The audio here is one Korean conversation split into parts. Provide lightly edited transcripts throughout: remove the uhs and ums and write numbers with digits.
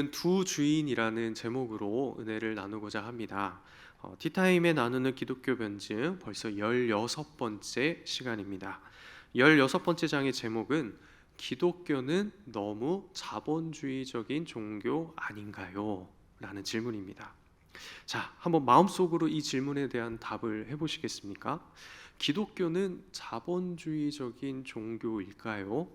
오늘은 두 주인이라는 제목으로 은혜를 나누고자 합니다. 티타임에 나누는 기독교 변증 벌써 16번째 시간입니다. 16번째 장의 제목은 기독교는 너무 자본주의적인 종교 아닌가요? 라는 질문입니다. 자, 한번 마음속으로 이 질문에 대한 답을 해보시겠습니까? 기독교는 자본주의적인 종교일까요?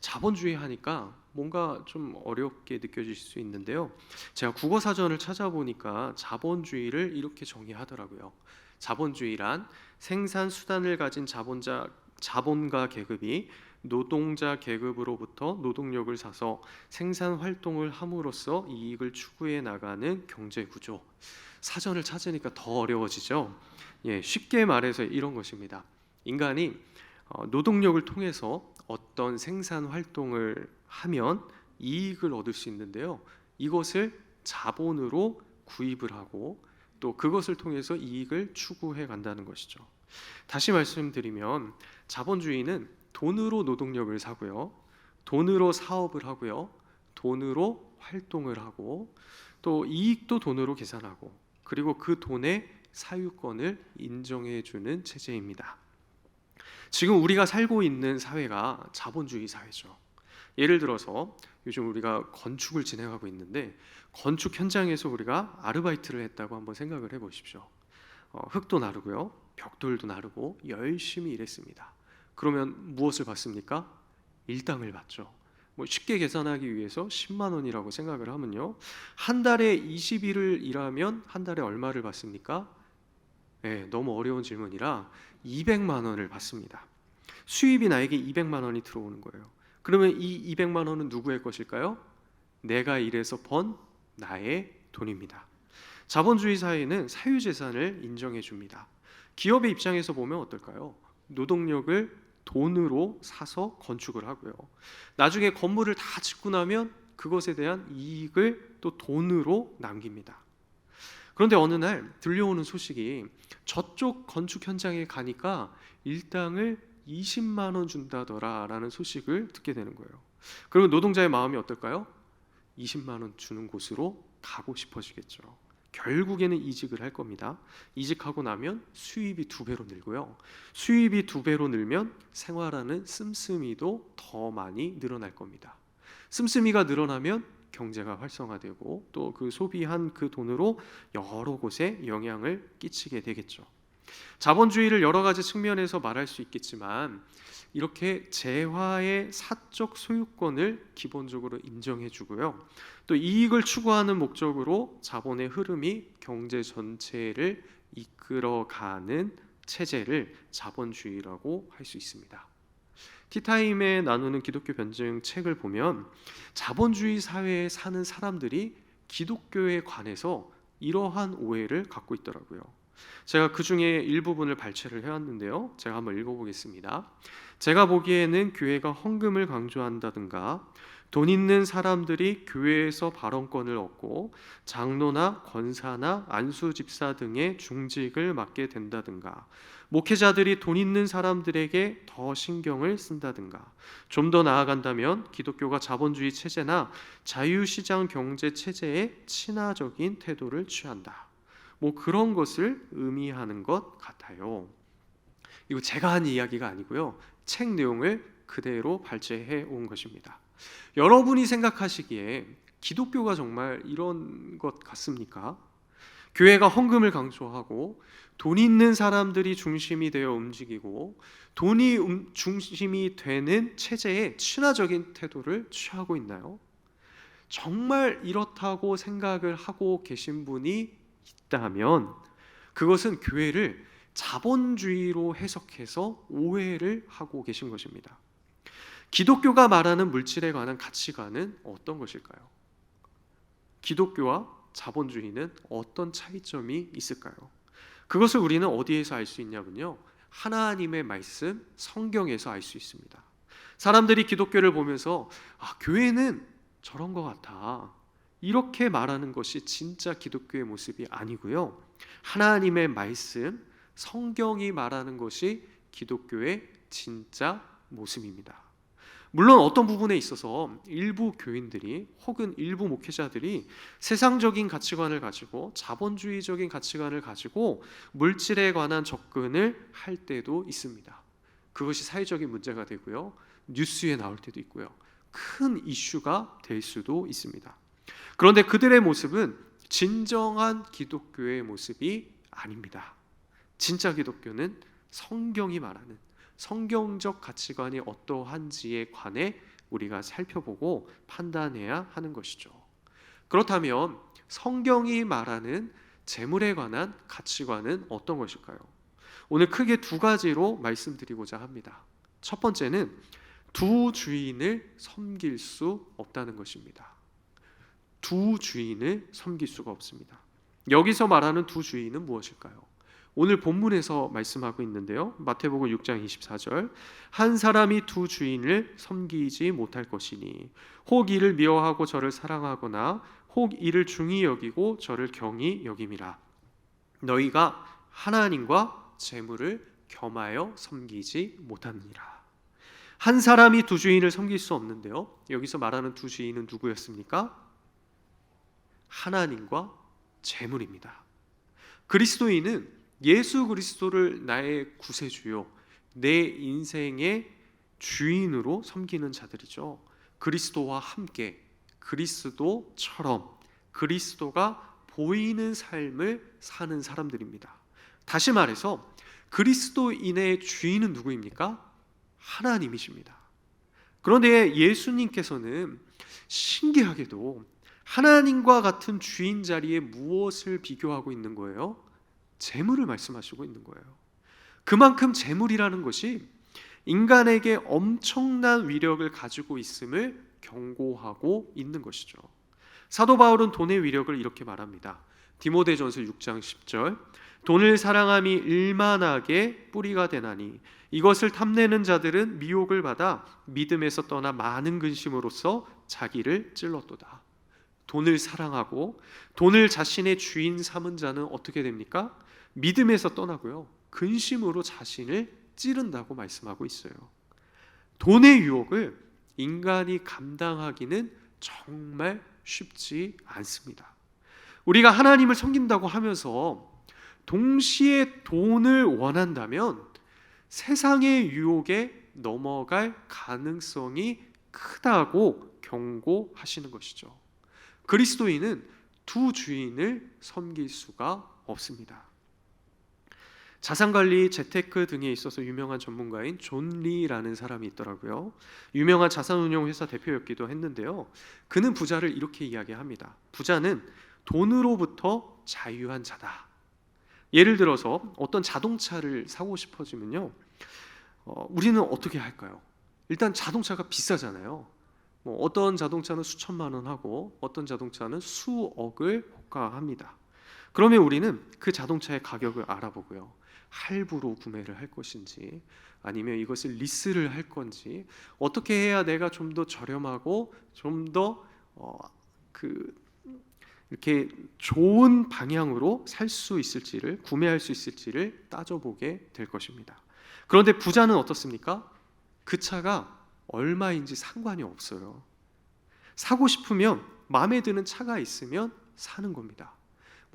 자본주의 하니까 뭔가 좀 어렵게 느껴질 수 있는데요. 제가 국어 사전을 찾아보니까 자본주의를 이렇게 정의하더라고요. 자본주의란 생산 수단을 가진 자본가 계급이 노동자 계급으로부터 노동력을 사서 생산 활동을 함으로써 이익을 추구해 나가는 경제 구조. 사전을 찾으니까 더 어려워지죠. 쉽게 말해서 이런 것입니다. 인간이 노동력을 통해서 어떤 생산 활동을 하면 이익을 얻을 수 있는데요. 이것을 자본으로 구입을 하고 또 그것을 통해서 이익을 추구해 간다는 것이죠. 다시 말씀드리면 자본주의는 돈으로 노동력을 사고요. 돈으로 사업을 하고요. 돈으로 활동을 하고 또 이익도 돈으로 계산하고 그리고 그 돈의 사유권을 인정해 주는 체제입니다. 지금 우리가 살고 있는 사회가 자본주의 사회죠. 예를 들어서 요즘 우리가 건축을 진행하고 있는데 건축 현장에서 우리가 아르바이트를 했다고 한번 생각을 해보십시오. 흙도 나르고요, 벽돌도 나르고 열심히 일했습니다. 그러면 무엇을 받습니까? 일당을 받죠. 쉽게 계산하기 위해서 10만 원이라고 생각을 하면요, 한 달에 20일을 일하면 한 달에 얼마를 받습니까? 너무 어려운 질문이라 200만 원을 받습니다. 수입이 나에게 200만 원이 들어오는 거예요. 그러면 이 200만 원은 누구의 것일까요? 내가 일해서 번 나의 돈입니다. 자본주의 사회는 사유재산을 인정해 줍니다. 기업의 입장에서 보면 어떨까요? 노동력을 돈으로 사서 건축을 하고요. 나중에 건물을 다 짓고 나면 그것에 대한 이익을 또 돈으로 남깁니다. 그런데 어느 날 들려오는 소식이 저쪽 건축 현장에 가니까 일당을 20만 원 준다더라라는 소식을 듣게 되는 거예요. 그러면 노동자의 마음이 어떨까요? 20만 원 주는 곳으로 가고 싶어지겠죠. 결국에는 이직을 할 겁니다. 이직하고 나면 수입이 2배로 늘고요. 수입이 2배로 늘면 생활하는 씀씀이도 더 많이 늘어날 겁니다. 씀씀이가 늘어나면 경제가 활성화되고 또 그 소비한 그 돈으로 여러 곳에 영향을 끼치게 되겠죠. 자본주의를 여러 가지 측면에서 말할 수 있겠지만 이렇게 재화의 사적 소유권을 기본적으로 인정해 주고요. 또 이익을 추구하는 목적으로 자본의 흐름이 경제 전체를 이끌어가는 체제를 자본주의라고 할 수 있습니다. 티타임에 나누는 기독교 변증 책을 보면 자본주의 사회에 사는 사람들이 기독교에 관해서 이러한 오해를 갖고 있더라고요. 제가 그 중에 일부분을 발췌를 해왔는데요. 제가 한번 읽어보겠습니다. 제가 보기에는 교회가 헌금을 강조한다든가 돈 있는 사람들이 교회에서 발언권을 얻고 장로나 권사나 안수집사 등의 중직을 맡게 된다든가 목회자들이 돈 있는 사람들에게 더 신경을 쓴다든가 좀 더 나아간다면 기독교가 자본주의 체제나 자유시장 경제 체제에 친화적인 태도를 취한다. 그런 것을 의미하는 것 같아요. 이거 제가 한 이야기가 아니고요. 책 내용을 그대로 발췌해 온 것입니다. 여러분이 생각하시기에 기독교가 정말 이런 것 같습니까? 교회가 헌금을 강조하고 돈 있는 사람들이 중심이 되어 움직이고 돈이 중심이 되는 체제에 친화적인 태도를 취하고 있나요? 정말 이렇다고 생각을 하고 계신 분이 있다면 그것은 교회를 자본주의로 해석해서 오해를 하고 계신 것입니다. 기독교가 말하는 물질에 관한 가치관은 어떤 것일까요? 기독교와 자본주의는 어떤 차이점이 있을까요? 그것을 우리는 어디에서 알 수 있냐면요, 하나님의 말씀 성경에서 알 수 있습니다. 사람들이 기독교를 보면서 교회는 저런 것 같아, 이렇게 말하는 것이 진짜 기독교의 모습이 아니고요, 하나님의 말씀 성경이 말하는 것이 기독교의 진짜 모습입니다. 물론 어떤 부분에 있어서 일부 교인들이 혹은 일부 목회자들이 세상적인 가치관을 가지고 자본주의적인 가치관을 가지고 물질에 관한 접근을 할 때도 있습니다. 그것이 사회적인 문제가 되고요, 뉴스에 나올 때도 있고요, 큰 이슈가 될 수도 있습니다. 그런데 그들의 모습은 진정한 기독교의 모습이 아닙니다. 진짜 기독교는 성경이 말하는 성경적 가치관이 어떠한지에 관해 우리가 살펴보고 판단해야 하는 것이죠. 그렇다면 성경이 말하는 재물에 관한 가치관은 어떤 것일까요? 오늘 크게 두 가지로 말씀드리고자 합니다. 첫 번째는 두 주인을 섬길 수 없다는 것입니다. 두 주인을 섬길 수가 없습니다. 여기서 말하는 두 주인은 무엇일까요? 오늘 본문에서 말씀하고 있는데요, 마태복음 6장 24절, 한 사람이 두 주인을 섬기지 못할 것이니 혹 이를 미워하고 저를 사랑하거나 혹 이를 중히 여기고 저를 경히 여김이라. 너희가 하나님과 재물을 겸하여 섬기지 못하느니라. 한 사람이 두 주인을 섬길 수 없는데요, 여기서 말하는 두 주인은 누구였습니까? 하나님과 재물입니다. 그리스도인은 예수 그리스도를 나의 구세주요, 내 인생의 주인으로 섬기는 자들이죠. 그리스도와 함께, 그리스도처럼, 그리스도가 보이는 삶을 사는 사람들입니다. 다시 말해서 그리스도인의 주인은 누구입니까? 하나님이십니다. 그런데 예수님께서는 신기하게도 하나님과 같은 주인 자리에 무엇을 비교하고 있는 거예요? 재물을 말씀하시고 있는 거예요. 그만큼 재물이라는 것이 인간에게 엄청난 위력을 가지고 있음을 경고하고 있는 것이죠. 사도 바울은 돈의 위력을 이렇게 말합니다. 디모데전서 6장 10절, 돈을 사랑함이 일만하게 뿌리가 되나니 이것을 탐내는 자들은 미혹을 받아 믿음에서 떠나 많은 근심으로써 자기를 찔렀도다. 돈을 사랑하고 돈을 자신의 주인 삼은 자는 어떻게 됩니까? 믿음에서 떠나고요, 근심으로 자신을 찌른다고 말씀하고 있어요. 돈의 유혹을 인간이 감당하기는 정말 쉽지 않습니다. 우리가 하나님을 섬긴다고 하면서 동시에 돈을 원한다면 세상의 유혹에 넘어갈 가능성이 크다고 경고하시는 것이죠. 그리스도인은 두 주인을 섬길 수가 없습니다. 자산관리, 재테크 등에 있어서 유명한 전문가인 존 리라는 사람이 있더라고요. 유명한 자산운용회사 대표였기도 했는데요, 그는 부자를 이렇게 이야기합니다. 부자는 돈으로부터 자유한 자다. 예를 들어서 어떤 자동차를 사고 싶어지면요, 우리는 어떻게 할까요? 일단 자동차가 비싸잖아요. 어떤 자동차는 수천만 원 하고 어떤 자동차는 수억을 호가합니다. 그러면 우리는 그 자동차의 가격을 알아보고요, 할부로 구매를 할 것인지 아니면 이것을 리스를 할 건지, 어떻게 해야 내가 좀 더 저렴하고 좀 더 이렇게 좋은 방향으로 살 수 있을지를, 구매할 수 있을지를 따져보게 될 것입니다. 그런데 부자는 어떻습니까? 그 차가 얼마인지 상관이 없어요. 사고 싶으면, 마음에 드는 차가 있으면 사는 겁니다.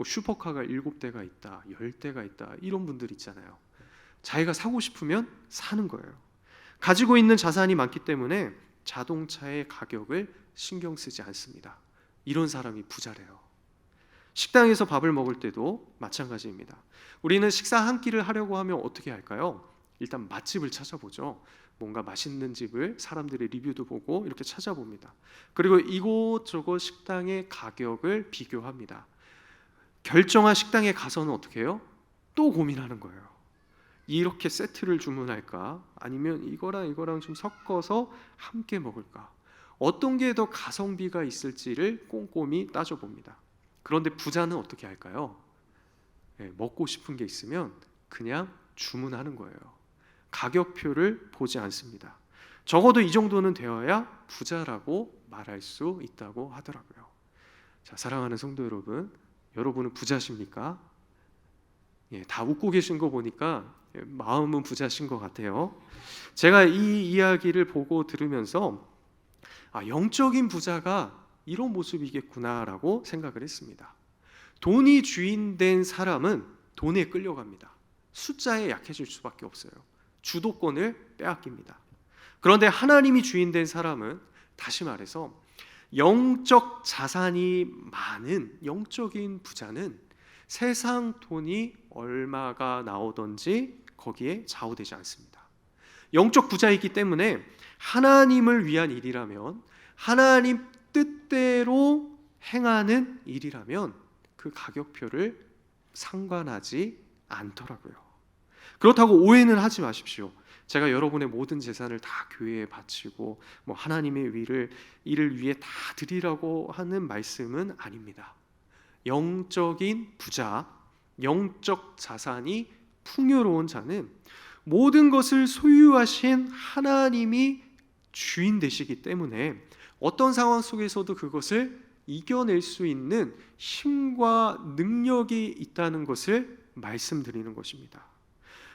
슈퍼카가 7대가 있다, 10대가 있다, 이런 분들 있잖아요. 자기가 사고 싶으면 사는 거예요. 가지고 있는 자산이 많기 때문에 자동차의 가격을 신경 쓰지 않습니다. 이런 사람이 부자래요. 식당에서 밥을 먹을 때도 마찬가지입니다. 우리는 식사 한 끼를 하려고 하면 어떻게 할까요? 일단 맛집을 찾아보죠. 뭔가 맛있는 집을 사람들의 리뷰도 보고 이렇게 찾아봅니다. 그리고 이곳저곳 식당의 가격을 비교합니다. 결정한 식당에 가서는 어떻게 해요? 또 고민하는 거예요. 이렇게 세트를 주문할까? 아니면 이거랑 좀 섞어서 함께 먹을까? 어떤 게 더 가성비가 있을지를 꼼꼼히 따져봅니다. 그런데 부자는 어떻게 할까요? 먹고 싶은 게 있으면 그냥 주문하는 거예요. 가격표를 보지 않습니다. 적어도 이 정도는 되어야 부자라고 말할 수 있다고 하더라고요. 자, 사랑하는 성도 여러분, 여러분은 부자십니까? 다 웃고 계신 거 보니까 마음은 부자신 것 같아요. 제가 이 이야기를 보고 들으면서 영적인 부자가 이런 모습이겠구나라고 생각을 했습니다. 돈이 주인된 사람은 돈에 끌려갑니다. 숫자에 약해질 수밖에 없어요. 주도권을 빼앗깁니다. 그런데 하나님이 주인된 사람은, 다시 말해서 영적 자산이 많은 영적인 부자는 세상 돈이 얼마가 나오든지 거기에 좌우되지 않습니다. 영적 부자이기 때문에 하나님을 위한 일이라면, 하나님 뜻대로 행하는 일이라면 그 가격표를 상관하지 않더라고요. 그렇다고 오해는 하지 마십시오. 제가 여러분의 모든 재산을 다 교회에 바치고 하나님의 일을 위해 다 드리라고 하는 말씀은 아닙니다. 영적인 부자, 영적 자산이 풍요로운 자는 모든 것을 소유하신 하나님이 주인 되시기 때문에 어떤 상황 속에서도 그것을 이겨낼 수 있는 힘과 능력이 있다는 것을 말씀드리는 것입니다.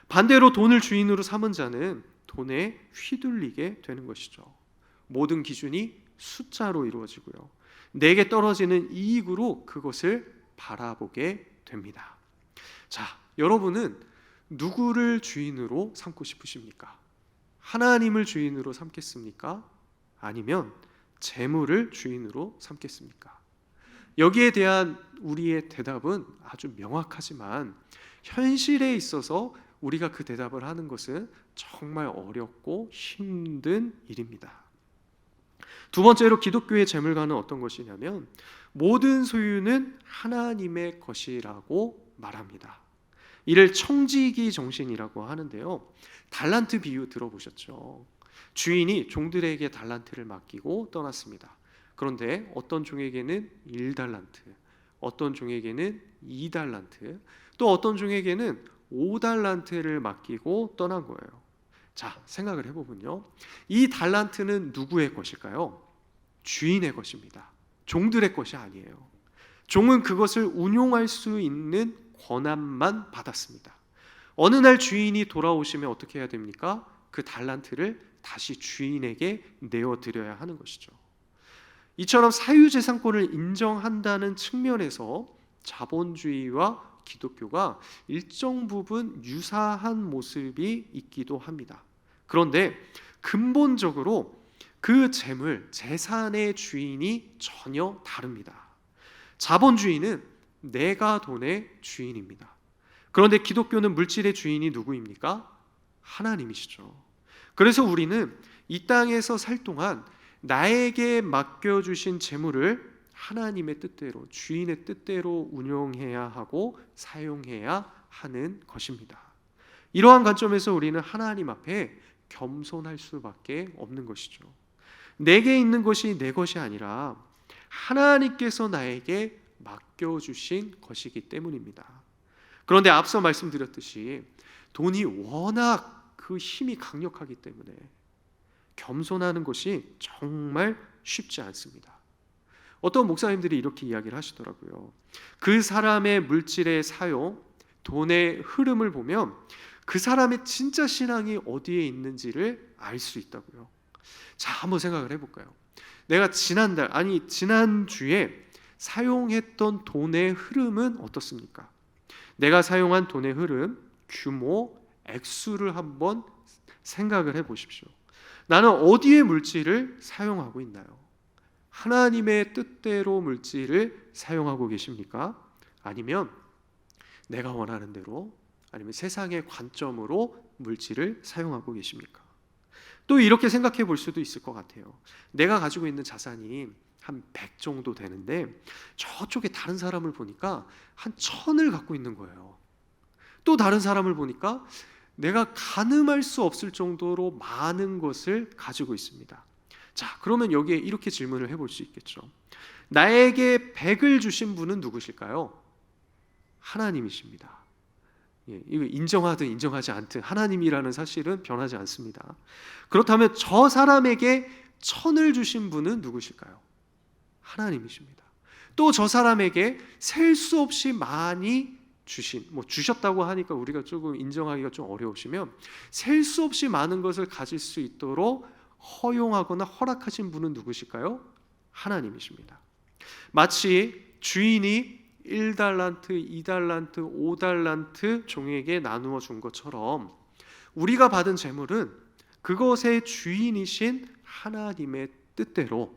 반대로 돈을 주인으로 삼은 자는 돈에 휘둘리게 되는 것이죠. 모든 기준이 숫자로 이루어지고요, 내게 떨어지는 이익으로 그것을 바라보게 됩니다. 자, 여러분은 누구를 주인으로 삼고 싶으십니까? 하나님을 주인으로 삼겠습니까? 아니면 재물을 주인으로 삼겠습니까? 여기에 대한 우리의 대답은 아주 명확하지만 현실에 있어서 우리가 그 대답을 하는 것은 정말 어렵고 힘든 일입니다. 두 번째로 기독교의 재물관은 어떤 것이냐면 모든 소유는 하나님의 것이라고 말합니다. 이를 청지기 정신이라고 하는데요, 달란트 비유 들어보셨죠? 주인이 종들에게 달란트를 맡기고 떠났습니다. 그런데 어떤 종에게는 1달란트, 어떤 종에게는 2달란트, 또 어떤 종에게는 5달란트를 맡기고 떠난 거예요. 자, 생각을 해보면요, 이 달란트는 누구의 것일까요? 주인의 것입니다. 종들의 것이 아니에요. 종은 그것을 운용할 수 있는 권한만 받았습니다. 어느 날 주인이 돌아오시면 어떻게 해야 됩니까? 그 달란트를 다시 주인에게 내어드려야 하는 것이죠. 이처럼 사유재산권을 인정한다는 측면에서 자본주의와 기독교가 일정 부분 유사한 모습이 있기도 합니다. 그런데 근본적으로 그 재물, 재산의 주인이 전혀 다릅니다. 자본주의는 내가 돈의 주인입니다. 그런데 기독교는 물질의 주인이 누구입니까? 하나님이시죠. 그래서 우리는 이 땅에서 살 동안 나에게 맡겨주신 재물을 하나님의 뜻대로, 주인의 뜻대로 운용해야 하고 사용해야 하는 것입니다. 이러한 관점에서 우리는 하나님 앞에 겸손할 수밖에 없는 것이죠. 내게 있는 것이 내 것이 아니라 하나님께서 나에게 맡겨주신 것이기 때문입니다. 그런데 앞서 말씀드렸듯이 돈이 워낙 그 힘이 강력하기 때문에 겸손하는 것이 정말 쉽지 않습니다. 어떤 목사님들이 이렇게 이야기를 하시더라고요. 그 사람의 물질의 사용, 돈의 흐름을 보면 그 사람의 진짜 신앙이 어디에 있는지를 알 수 있다고요. 자, 한번 생각을 해볼까요? 내가 지난주에 사용했던 돈의 흐름은 어떻습니까? 내가 사용한 돈의 흐름, 규모, 액수를 한번 생각을 해보십시오. 나는 어디에 물질을 사용하고 있나요? 하나님의 뜻대로 물질을 사용하고 계십니까? 아니면 내가 원하는 대로, 아니면 세상의 관점으로 물질을 사용하고 계십니까? 또 이렇게 생각해 볼 수도 있을 것 같아요. 내가 가지고 있는 자산이 한 100 정도 되는데 저쪽에 다른 사람을 보니까 한 1000을 갖고 있는 거예요. 또 다른 사람을 보니까 내가 가늠할 수 없을 정도로 많은 것을 가지고 있습니다. 자, 그러면 여기에 이렇게 질문을 해볼 수 있겠죠. 나에게 100을 주신 분은 누구실까요? 하나님이십니다. 이거 인정하든 인정하지 않든 하나님이라는 사실은 변하지 않습니다. 그렇다면 저 사람에게 1000을 주신 분은 누구실까요? 하나님이십니다. 또 저 사람에게 셀 수 없이 많이 주신, 주셨다고 하니까 우리가 조금 인정하기가 좀 어려우시면 셀 수 없이 많은 것을 가질 수 있도록 허용하거나 허락하신 분은 누구실까요? 하나님이십니다. 마치 주인이 1달란트, 2달란트, 5달란트 종에게 나누어 준 것처럼 우리가 받은 재물은 그것의 주인이신 하나님의 뜻대로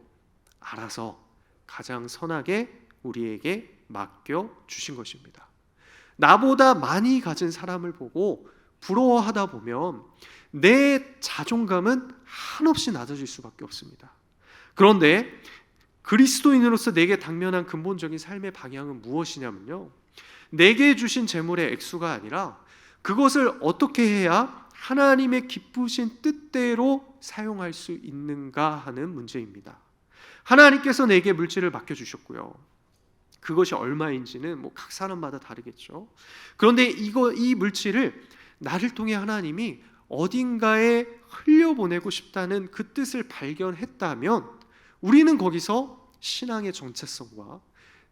알아서 가장 선하게 우리에게 맡겨 주신 것입니다. 나보다 많이 가진 사람을 보고 부러워하다 보면 내 자존감은 한없이 낮아질 수밖에 없습니다. 그런데 그리스도인으로서 내게 당면한 근본적인 삶의 방향은 무엇이냐면요, 내게 주신 재물의 액수가 아니라 그것을 어떻게 해야 하나님의 기쁘신 뜻대로 사용할 수 있는가 하는 문제입니다. 하나님께서 내게 물질을 맡겨주셨고요, 그것이 얼마인지는 각 사람마다 다르겠죠. 그런데 이 물질을 나를 통해 하나님이 어딘가에 흘려보내고 싶다는 그 뜻을 발견했다면 우리는 거기서 신앙의 정체성과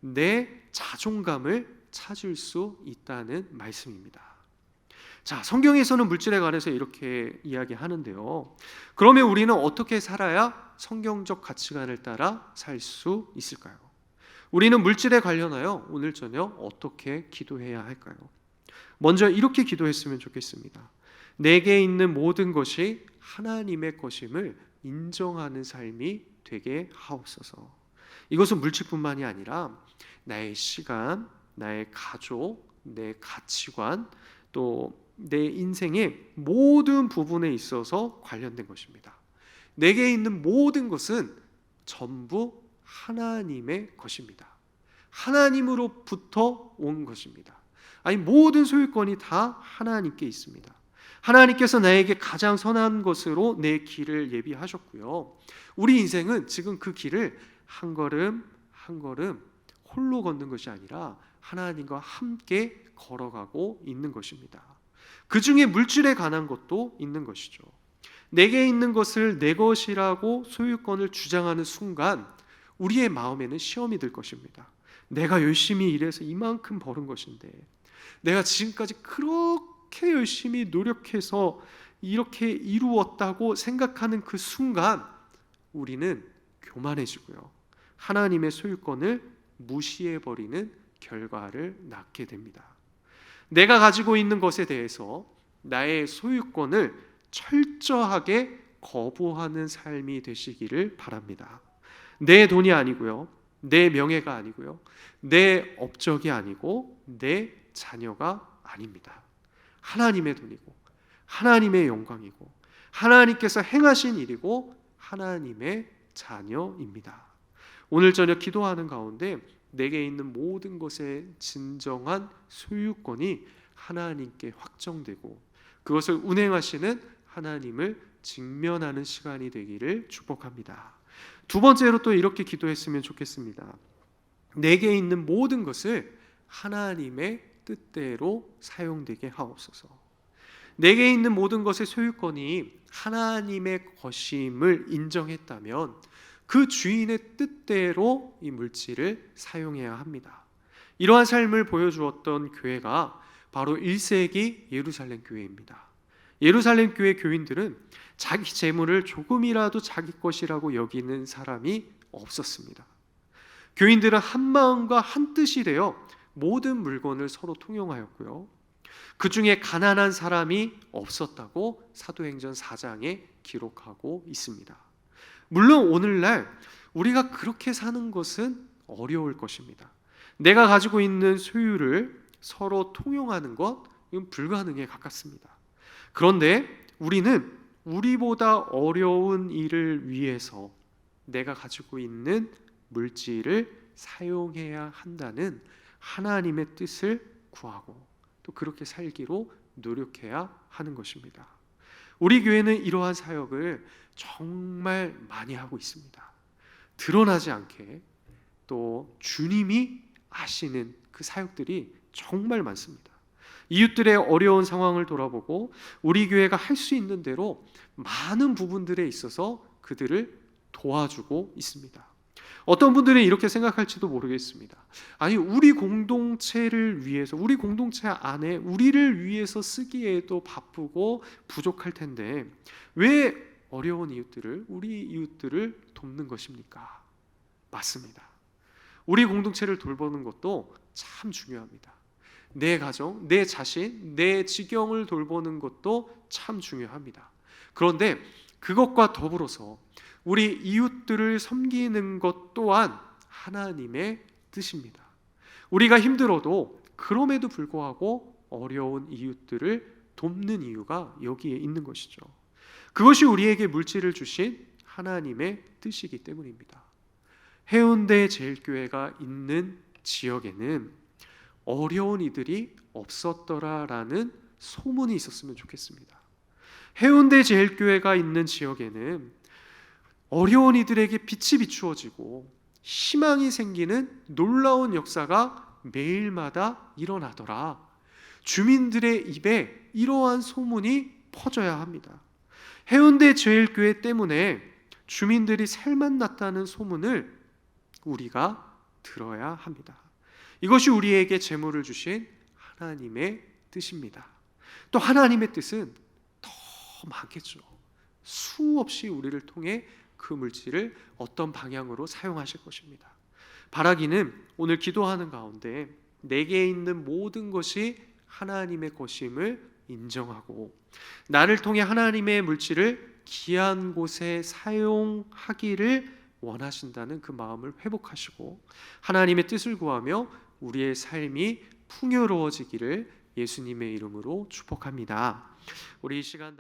내 자존감을 찾을 수 있다는 말씀입니다. 자, 성경에서는 물질에 관해서 이렇게 이야기하는데요, 그러면 우리는 어떻게 살아야 성경적 가치관을 따라 살 수 있을까요? 우리는 물질에 관련하여 오늘 저녁 어떻게 기도해야 할까요? 먼저 이렇게 기도했으면 좋겠습니다. 내게 있는 모든 것이 하나님의 것임을 인정하는 삶이 되게 하옵소서. 이것은 물질뿐만이 아니라 나의 시간, 나의 가족, 내 가치관, 또 내 인생의 모든 부분에 있어서 관련된 것입니다. 내게 있는 모든 것은 전부 하나님의 것입니다. 하나님으로부터 온 것입니다. 아니, 모든 소유권이 다 하나님께 있습니다. 하나님께서 나에게 가장 선한 것으로 내 길을 예비하셨고요, 우리 인생은 지금 그 길을 한 걸음 한 걸음 홀로 걷는 것이 아니라 하나님과 함께 걸어가고 있는 것입니다. 그 중에 물질에 관한 것도 있는 것이죠. 내게 있는 것을 내 것이라고 소유권을 주장하는 순간 우리의 마음에는 시험이 들 것입니다. 내가 열심히 일해서 이만큼 벌은 것인데, 내가 지금까지 그렇게 열심히 노력해서 이렇게 이루었다고 생각하는 그 순간 우리는 교만해지고요, 하나님의 소유권을 무시해버리는 결과를 낳게 됩니다. 내가 가지고 있는 것에 대해서 나의 소유권을 철저하게 거부하는 삶이 되시기를 바랍니다. 내 돈이 아니고요, 내 명예가 아니고요, 내 업적이 아니고 내 자녀가 아닙니다. 하나님의 돈이고 하나님의 영광이고 하나님께서 행하신 일이고 하나님의 자녀입니다. 오늘 저녁 기도하는 가운데 내게 있는 모든 것의 진정한 소유권이 하나님께 확정되고 그것을 운행하시는 하나님을 직면하는 시간이 되기를 축복합니다. 두 번째로 또 이렇게 기도했으면 좋겠습니다. 내게 있는 모든 것을 하나님의 뜻대로 사용되게 하옵소서. 내게 있는 모든 것의 소유권이 하나님의 것임을 인정했다면 그 주인의 뜻대로 이 물질을 사용해야 합니다. 이러한 삶을 보여주었던 교회가 바로 1세기 예루살렘 교회입니다. 예루살렘 교회 교인들은 자기 재물을 조금이라도 자기 것이라고 여기는 사람이 없었습니다. 교인들은 한 마음과 한 뜻이 되어 모든 물건을 서로 통용하였고요, 그 중에 가난한 사람이 없었다고 사도행전 4장에 기록하고 있습니다. 물론 오늘날 우리가 그렇게 사는 것은 어려울 것입니다. 내가 가지고 있는 소유를 서로 통용하는 것, 이건 불가능에 가깝습니다. 그런데 우리는 우리보다 어려운 일을 위해서 내가 가지고 있는 물질을 사용해야 한다는 하나님의 뜻을 구하고 또 그렇게 살기로 노력해야 하는 것입니다. 우리 교회는 이러한 사역을 정말 많이 하고 있습니다. 드러나지 않게 또 주님이 아시는 그 사역들이 정말 많습니다. 이웃들의 어려운 상황을 돌아보고 우리 교회가 할 수 있는 대로 많은 부분들에 있어서 그들을 도와주고 있습니다. 어떤 분들은 이렇게 생각할지도 모르겠습니다. 아니, 우리 공동체를 위해서, 우리 공동체 안에 우리를 위해서 쓰기에도 바쁘고 부족할 텐데 왜 어려운 이웃들을, 우리 이웃들을 돕는 것입니까? 맞습니다. 우리 공동체를 돌보는 것도 참 중요합니다. 내 가정, 내 자신, 내 지경을 돌보는 것도 참 중요합니다. 그런데 그것과 더불어서 우리 이웃들을 섬기는 것 또한 하나님의 뜻입니다. 우리가 힘들어도 그럼에도 불구하고 어려운 이웃들을 돕는 이유가 여기에 있는 것이죠. 그것이 우리에게 물질을 주신 하나님의 뜻이기 때문입니다. 해운대 제일교회가 있는 지역에는 어려운 이들이 없었더라라는 소문이 있었으면 좋겠습니다. 해운대 제일교회가 있는 지역에는 어려운 이들에게 빛이 비추어지고 희망이 생기는 놀라운 역사가 매일마다 일어나더라. 주민들의 입에 이러한 소문이 퍼져야 합니다. 해운대 제일교회 때문에 주민들이 살맛났다는 소문을 우리가 들어야 합니다. 이것이 우리에게 재물을 주신 하나님의 뜻입니다. 또 하나님의 뜻은 더 많겠죠. 수없이 우리를 통해 그 물질을 어떤 방향으로 사용하실 것입니다. 바라기는 오늘 기도하는 가운데 내게 있는 모든 것이 하나님의 것임을 인정하고 나를 통해 하나님의 물질을 귀한 곳에 사용하기를 원하신다는 그 마음을 회복하시고 하나님의 뜻을 구하며 우리의 삶이 풍요로워지기를 예수님의 이름으로 축복합니다. 우리 이 시간